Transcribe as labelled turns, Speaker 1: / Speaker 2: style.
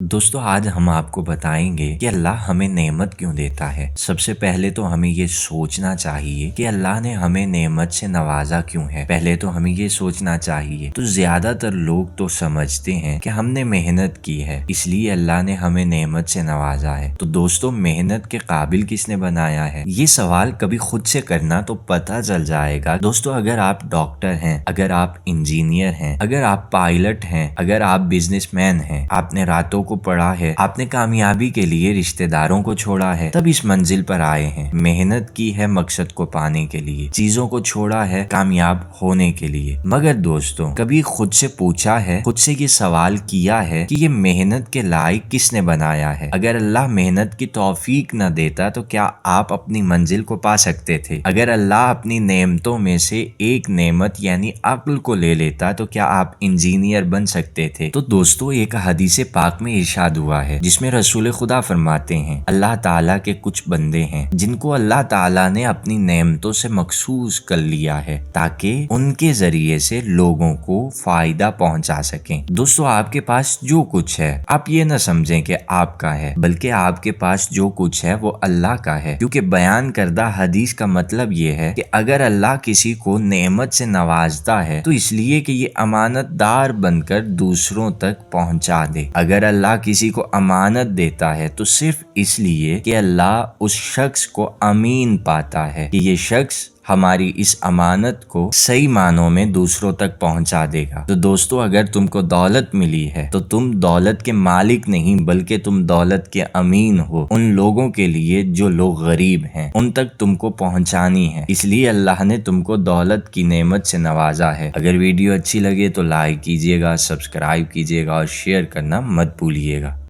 Speaker 1: दोस्तों आज हम आपको बताएंगे कि अल्लाह हमें नेमत क्यों देता है। सबसे पहले तो हमें ये सोचना चाहिए कि अल्लाह ने हमें नेमत से नवाजा क्यों है। पहले तो हमें ये सोचना चाहिए। तो ज्यादातर लोग तो समझते हैं कि हमने मेहनत की है इसलिए अल्लाह ने हमें नेमत से नवाजा है। तो दोस्तों मेहनत के काबिल किसने बनाया है, ये सवाल कभी खुद से करना तो पता चल जाएगा। दोस्तों अगर आप डॉक्टर हैं, अगर आप इंजीनियर हैं, अगर आप पायलट हैं, अगर आप बिजनेसमैन हैं, आपने रातों को पढ़ा है, आपने कामयाबी के लिए रिश्तेदारों को छोड़ा है, तब इस मंजिल पर आए हैं। मेहनत की है मकसद को पाने के लिए, चीजों को छोड़ा है कामयाब होने के लिए। मगर दोस्तों कभी खुद से पूछा है, खुद से ये सवाल किया है कि ये मेहनत के लायक किसने बनाया है। अगर अल्लाह मेहनत की तौफीक न देता तो क्या आप अपनी मंजिल को पा सकते थे। अगर अल्लाह अपनी नेमतों में से एक नेमत यानी अक्ल को ले लेता तो क्या आप इंजीनियर बन सकते थे। तो दोस्तों एक हदीस पाक में इरशाद हुआ है जिसमें रसूल खुदा फरमाते हैं, अल्लाह ताला के कुछ बंदे हैं जिनको अल्लाह ताला ने अपनी नेमतों से मखसूस कर लिया है ताकि उनके जरिए से लोगों को फायदा पहुंचा सकें। दोस्तों आपके पास जो कुछ है आप ये न समझें कि आपका है, बल्कि आपके पास जो कुछ है वो अल्लाह का है। क्योंकि बयान करदा हदीस का मतलब ये है कि अगर अल्लाह किसी को नेमत से नवाजता है तो इसलिए कि ये अमानतदार बनकर दूसरों तक पहुंचा दे। अगर अल्लाह किसी को अमानत देता है तो सिर्फ इसलिए कि अल्लाह उस शख्स को अमीन पाता है कि ये शख्स हमारी इस अमानत को सही मानों में दूसरों तक पहुंचा देगा। तो दोस्तों अगर तुमको दौलत मिली है तो तुम दौलत के मालिक नहीं बल्कि तुम दौलत के अमीन हो। उन लोगों के लिए जो लोग गरीब हैं उन तक तुमको पहुंचानी है, इसलिए अल्लाह ने तुमको दौलत की नेमत से नवाजा है। अगर वीडियो अच्छी लगे तो लाइक कीजिएगा, सब्सक्राइब कीजिएगा और शेयर करना मत भूलिएगा।